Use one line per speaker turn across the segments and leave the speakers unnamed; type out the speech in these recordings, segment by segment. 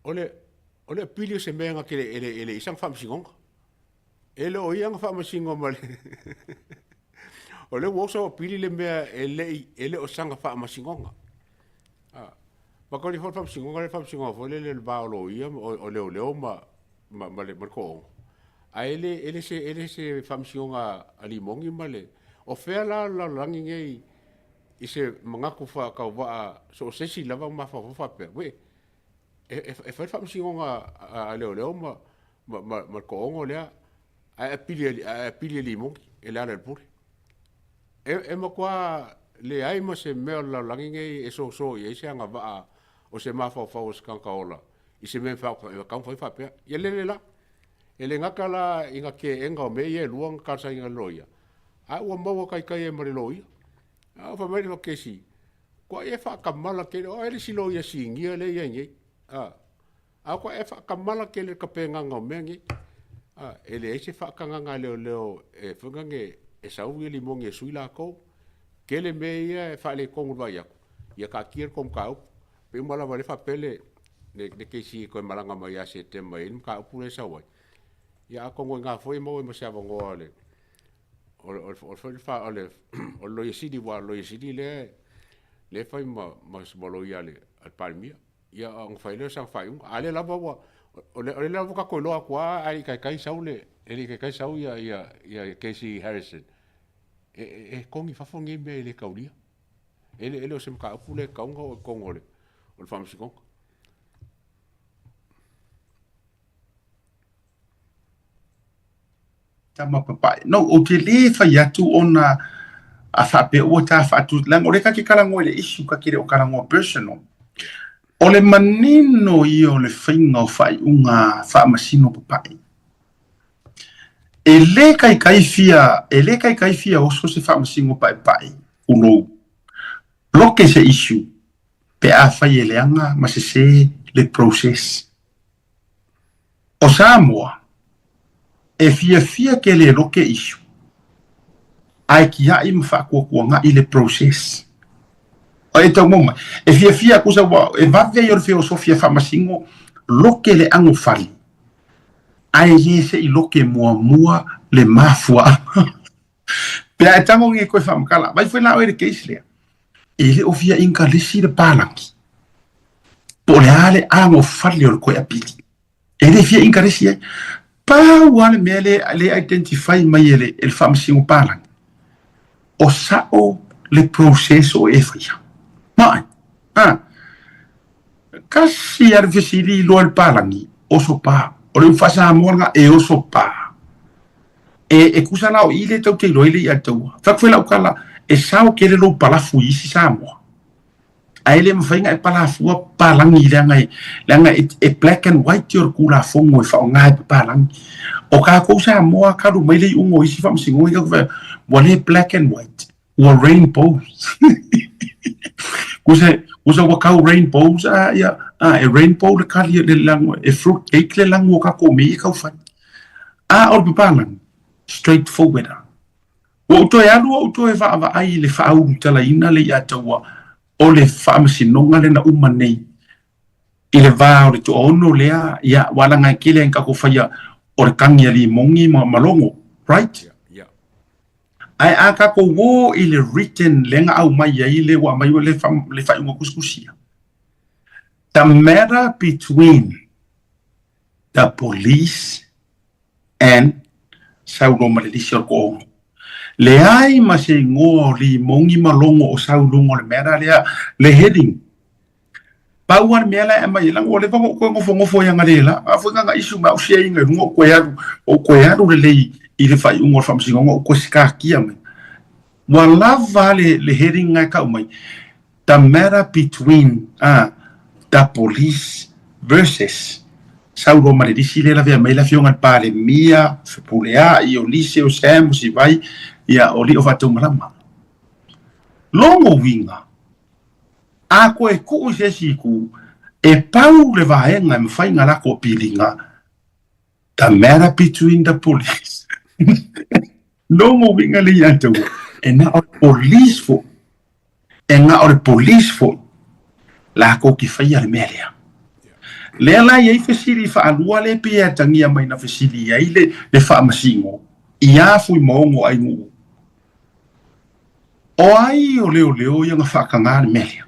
ole pili se menga ke ele isang famsingonga. Ele o iang famsingo male. Ole woso pili le mea ele o sanga famsingonga. Makoni famsingonga le famsingonga fo le baolo ia o leo ma le ko. A ele se famsingonga ali mongi male. O fea la langi ngei i se mangaku fa ka wa so sesi lava ma fa pe. We e fa famsingonga a leo ma ko ongo lea a pili limongi e la le pure. E ma kwa le ai ma se me la langi ngei e so i se anga va o se ma fa o skanka ola. I se me fa ka fa pe. Ye le la. Ele ngakala inga ke enga o me ye luang ka sa inga loia. A ua maua kai e mare loia. A fa mai ke si. Ko e fa kamala ke o ele si loia si ngia le ye ngi. A ko e fa kamala ke le ka penga nga mengi. Ele e se fa kanga leo e fungange e sau li monge suila ko. Ke le me ia e fa le kongu vai aku. Ia ka kier kom kau. Pe mala vale fa pele ne ke si ko malanga mai a se te mai ka pule sa wai. Ia kongo nga foi mo se avongo ale. O fa ale o lo yesidi le fai ma bolo yale al palmia. Ia on fai le sang fai ale la wa o le la ka ko lo akwa ai kai saule ele kai sau ia Casey Harrison. Kongi fa fongi me le kaulia. Ele o se ka pule kaunga o kongole. O famsi kong.
Tama papai. No, o te le fa yatu ona a fa pe o ta fa tu lang o le ka ke kala ngole issue ka kire o kala ngo personal. O le manino I o le whainga o whai unga wha masino papai. E le kai fia o so se wha masino pai ulo. Bloke se issue. Pe a whai e leanga ma se le process. O Samoa. E fia ke le loke issue. Ai ki ia ima whakua I le process. O e tau moma. E fia kusa wa, e vave i orfeo sofia whamasingo, loke le ango whali. Ai le se I loke mua le mafua. Pea e tango nge koe whamakala. Vai fwena o e keisi lea. E le ofia inka lesi le palangi. Po le ale ango whali o le koe apili. E le fia inka lesi ai. Pau mea le identify mai ele whamasingo palangi. O sao le proceso e fia. Mai. Kasi ar vesili lo al palangi. Oso pa. O le fasa morga e oso pa. E kusa lao ile tau te loile I atua. Fakwe lau kala e sao kere lo palafu isi Samoa. Aile mwhainga e palafua palangi leanga e black and white yor kula fongo e whaonga e palangi. O ka kou Samoa karu mai lei ungo isi whamsingo I kakwe wale black and white. Wa rainbows. Kusa wakau rainbows e rainbow le kali le lango e fruit cake le lango ka ko me ka fa. O palang straightforward. O to ya lu to e va ai le fa u tala ina le ya tawa o le fa masinonga le na umanei. I le va o to ono le ya wala nga kile en ka ko fa ya o le kangi ali mongi malongo, right? Ai aka ko wo I le written lenga au mai ai le wa mai le fa ingo kuskusia. The matter between the police and Saulo Malaysia ko. Le ai ma se ngo li mongi malongo o Saulo le mera le heading. Pauar mela e mai lang o le ko ngofo yang alela. Afu nga isu ma o sia inga ngo ko ya le I le fai ungo famsingo ngo ko sika kia me. Wala vale le heading ngai ka mai. The matter between the police versus Saulo Malaysia le la via mai la fionga pale mia fupulea I o lise o Sam si vai ia o li o fatu malama. Longo winga. A ko e ku se siku e pau le vaenga me fai ngala ko pilinga. The matter between the police. Longo winga le yanto. E na o police fo. E na o police fo. La ko ki fai al melia. le ala ye fesili fa alua le pe tangia mai na fesili ai le fa masingo ia fu mo ai mu o ai o leo ia nga fa kanga le melia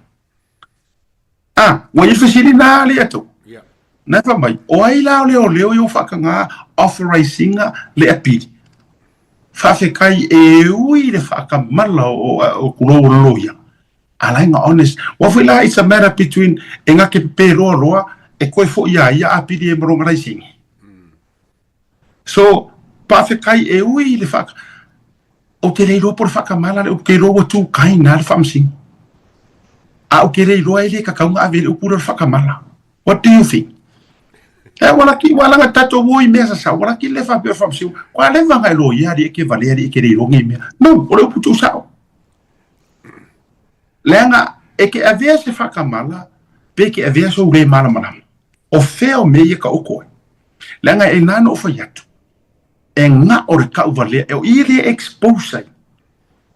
wa ye fesili na le ato na fa mai o ai la leo yo fa kanga authorizing le apidi fa fe kai e ui le fa ka mala o kulo loia ala nga honest wa fe la it's a matter between enga ke pe roa e koe fo ia apidi e moronga raisingi so pa fe kai e ui le fa o te reiro por fa ka mala o ke ro tu kai na le famsi o ke reiro ele ka kaunga ave o pura fa ka mala what do you think wala nga tato woi mesa sa wala ki le fa pe famsi kwa le vanga lo ia ri ke valeri ke reiro ngi me no o le putu sa lenga e ke avea se fa ka mala pe ke avea so le mala o feo me ka o ko lenga e nano fa yatu e nga o re ka uvale e o ili expose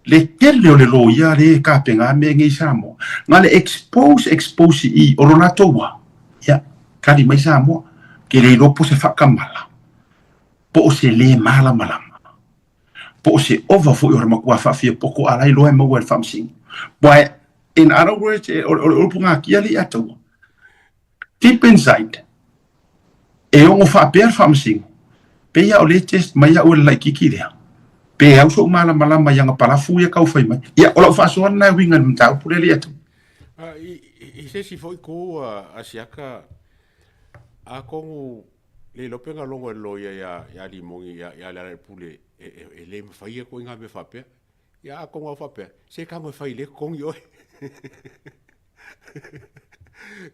le tele o le lo ia re ka penga me ngi samo nga le expose i o rona toa ya kadi mai samo ke le lopo se fa ka mala po se le mala po se over fo o makua fa fia poko alai lo e mo wel famsing boy in other words o punga ki ali ato deep inside e o fa per famsing pe ya o le test mai ya o le kiki dia pe au so mala mai nga para fu ya kau fai mai ya o fa so na winga mta pure le ato
i se si foi ko asiaka a kongu le lopenga longo lo ya limongi ya la pule le fai ko nga me fa pe ya kongu fa pe se ka mo fai le kong yo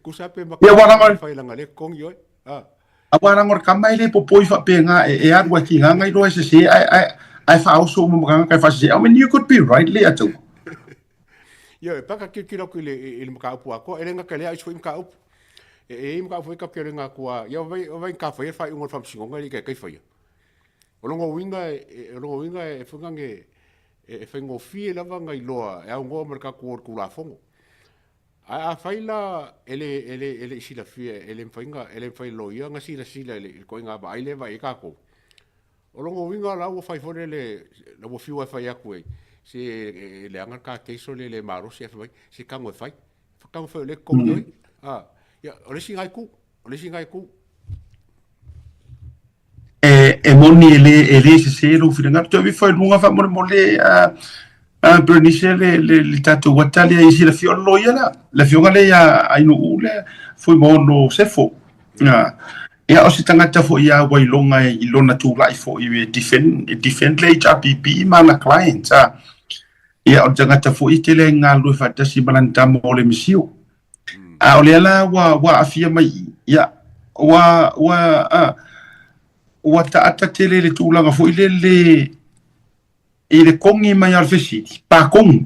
ku sa pe ma fai langa le kong yo
Awara ngor kamai le popoi fa pe nga e arwa ki nga ro se ai fa also mo nga ka fa se I mean you could be right le ato
yo pa ka ki lo ki le ka pu ko ele nga ka le ai so im ka up e im ka foi ka ke nga kwa yo vai ka foi fa un fam singo ngali ka foi o longo winga e funga nge e fengo fie la vanga i loa e un go merka ku ku la fongo a faila ele sila fie ele fainga ele fai lo ia nga sila ele ko nga ba ile vai ka ko o longo winga la o fai fore le wo fiu fai aku e se le anga ka ke so le maro se fai se ka ngo fai ka ngo fai le ko yo ya o le singai ku
e moni ele se ro fina nga to vi fai lunga fa mo le Bernice le tato watali ai si la fio lo ia la fio ngale ya ai no ule foi mo no se fo ya o se tangata fo ia wai longa I lona tu lai fo I defend le HRPP mana clients ya o tangata fo I tele nga lu fa tasi balanta mo le misio o le ala wa afia mai ya wa ta ata tele le tu langa fo le kongi mai al fesiti pa kong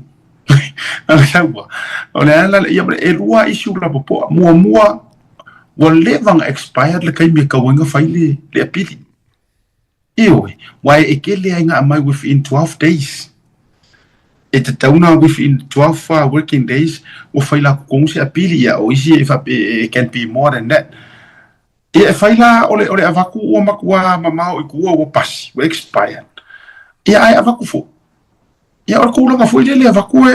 ala sawa ole ala ia e rua isu la popo mua wa levang expired le kai me ka wanga faile le apili ioi why e ke le ainga mai within 12 days e te tauna within 12 working days o faila kong se apili ya o isi it can be more than that e faila ole avaku o makua mamao I kuo o pasi o expired ia ai avaku fo ia o kula nga fo ile avaku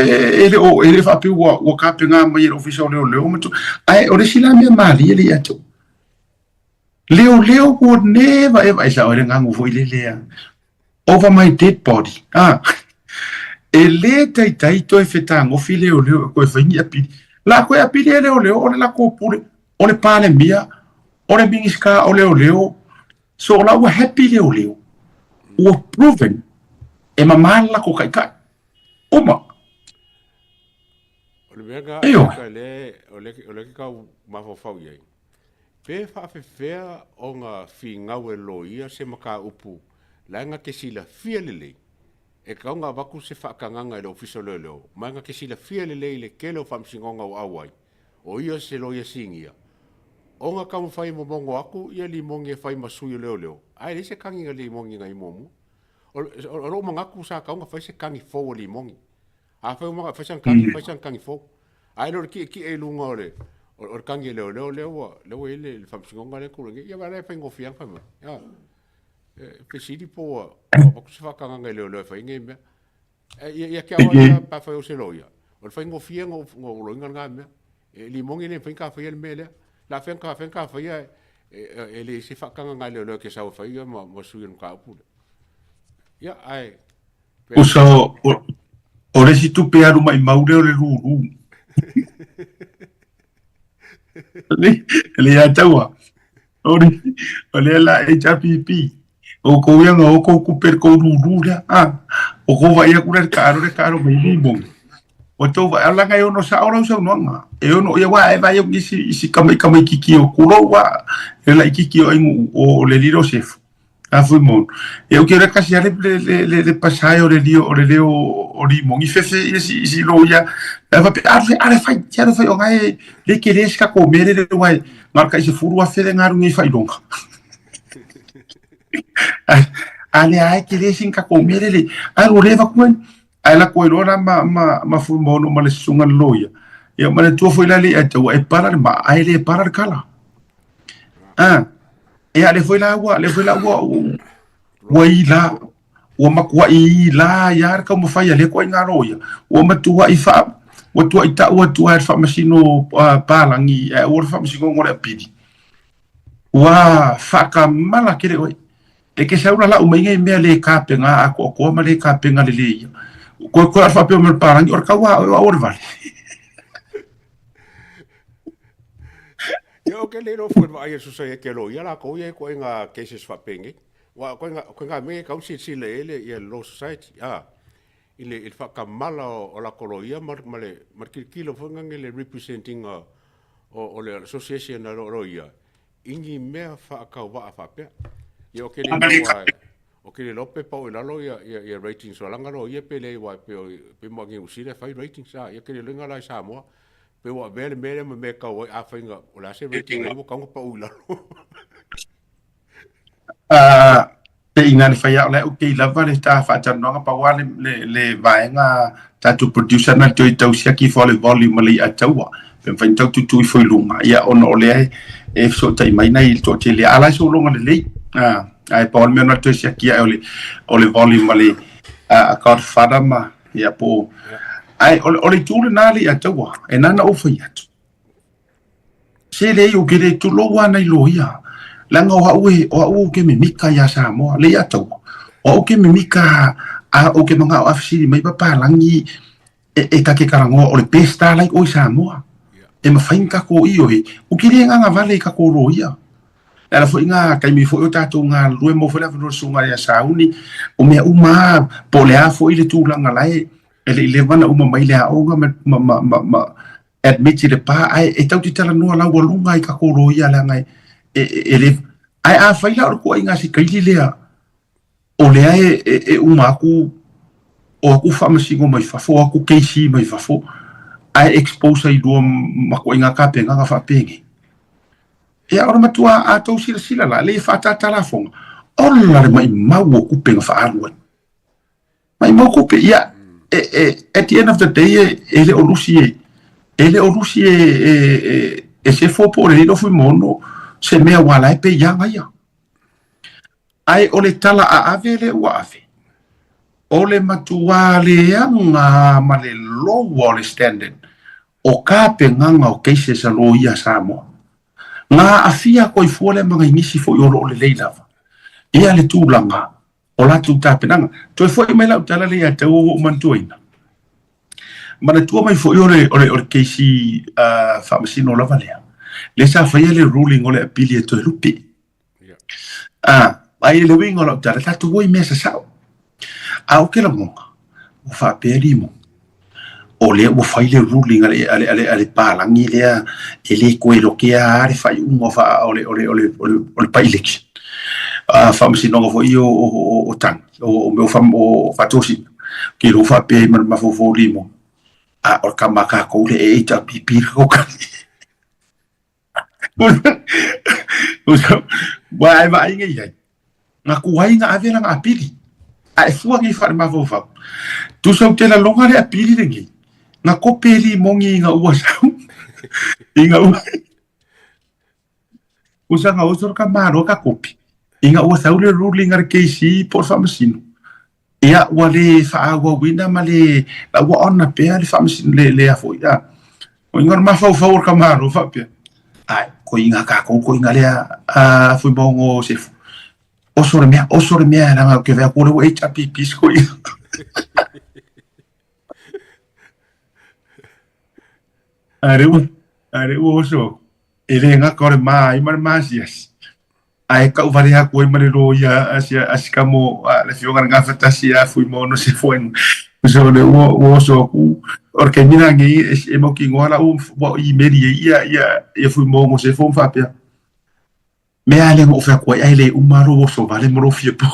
ele fa pe o ka pe nga mai official le moto ai o sila me mali ele ato leo would never ever isa o nga ngo fo ile over my dead body ele tai to e feta ngo file o ko fa ni api la ko api ele o la ko pure o le pale mia o le bingiska o leo so la we happy leo o proven e mamala ko kai oma
o le mega o le ka ma fo fau ye pe fa fe o nga finga we lo ia se maka upu la nga ke sila fielele e ka nga vaku se fa kanga le official leo ma nga ke sila fielele le kelo fam singonga o awai o ia se lo ia singia o nga ka mo fai mo mongo aku ia limongi e fai masui leo ai le se kangi nga limongi nga imomu o ro manga ku sa ka nga fai se kangi fo limongi a fai manga fai san kangi fo ai no ki e lunga o kangi leo ele le famsingonga le kulenga ia vale fa ngofiang fa ya pe sidi po o se fa kanga leo fa inge me ia kia wa pa fa o se loia o fa ngofiang ngo lo nga me limongi le fa ka fa ele mele la fa fa ia ele se fa kanga leo ke sa fa ia mo su un ka pu ya ai
o le si tu pe aru mai maure o le ruru le ya tawa o le la HPP o ko yang o ko ku per ko ruru la o ko va ia ku le caro mai limbo o to va ala ngai ono sa ora so no nga e ono ia wa e vai o si kamai kiki o ku ro wa e la kiki o le liro chef foi mon eu quero kasi le passaio le leo o limo i fefe si lo ya va ale fai o ngai le que lesca comer le wai marca ese furu a fede ngaru ngi fai longa ale ai que lesin ka comer le alo leva kuin ala koirona ma fu mono ma le sunga loia e ma le tu foi la le e para ma ai le para kala e ale foi la agua waila o makua i la yar ka mo fai ale ko ngaro ya o matua i fa o tua ita o tua fa masino palangi e o fa masino ngore pidi wa fa ka mala kere oi e ke sa la o mai me le ka penga ko ma le ka penga le ko fa pe mo palangi or ka wa or vale
yo ke le no fu vai su sai ke lo ya la ko ye ko nga cases fa pengi wa ko nga me ka si le ia lo society ile il fa kamala o la koloia mar kilo fo le representing o le association ro ia ingi me fa ka wa fa pe yo ke le wa o ke le lope pa o la lo ia rating so langa ro ia pe le wa pe mo ngi usile fa rating sa ia ke le nga la sa mo pe wa vele me ka wa a fa nga o la se rating mo ka pa u la
te ingani fai au le okay lava le ta fa tano pa wa le vaenga ta tu producer na tu tau sia ki fo le volume le a taua pe fa tau tu foi lunga ia ono le e so tai mai nei to te le ala so lunga le ai pa me na tu sia ki o le volume le a ka fada ma ia po ai o le tu na le a taua e nana o foi atu se le o ke tu lo wa nei lo ia langa o ke me mika ya sa mo le ya to o ke me mika o ke manga afisi mai pa langi e ka ke karango o le pesta like o sa mo e ma fain ka ko i o ke le nga vale ka ko ro ia la fo nga ka mi fo o ta to nga lu mo fo la fo so nga ya sa uni o me uma po le a fo i le tu langa lai e le vana uma mai le a o nga ma admit le pa ai e tau ti tala no la wo lunga i ka ko ro ia la ngai ele ai a faila ko inga si kaili lea o lea e umaku o aku famasi ngo mai fafo aku keisi mai fafo ai expose ai do mako inga ka penga nga fa pengi e ora matua a to sila la le fa ta telefon olla mai mau ku penga fa arwa mai mau ku pe ya at the end of the day ele o lusi e se fo por ele foi mono se mea wala pe yanga ya ai ole tala a avele wa ave ole matuale anga male low wall standard o ka pe nganga o keise sa lo ia samo nga afia ko ifole mga inisi fo yo ole leila ia le tulanga o la tu ta penanga to fo me la tala le ate o mantuina mana tu mai fo yo ole keisi pharmacy no la valea le sa fa le ruling ole appeal to lupi ai le wing ole ta ta tu voi mesa sa au ke la mo o fa perimo ole o fa le ruling ale palangi le ele ko lo ke are fa un fa ole pa election fa msi no fo io o tan o me fa o fa tosi ke lo fa pe ma fo limo o kamaka ko le e ta pipi ko kan Wai vai ngai ai. Nga kuai nga ave nga apili. Ai fua ngai fa ma fa. Tu so te la longa le apili ngai. Nga kopeli mongi nga ua sau. Inga usanga osor ka maro ka kopi. Inga ua saule ruling ar keisi por famasino. Ia ua le faawa wina ma le la ua ona pea le famasino le afo ia. O inga ma fau ka maro fa pea. Ai, ko inga ka ko inga le a fui bongo sefu. Osore mea la ke vea ko le HPP ko inga. Are oso. Ele nga kore mai masias. Ai ka uvare ha ko mare ro ya asia mo le fionga nga fantasia fui mo no se foi. So le oso ku orke mina ngi e mo ki ngora bo I meri ia fui mo se fo fa pia. Me ale mo fa ko ai le umaro oso vale mo fie po.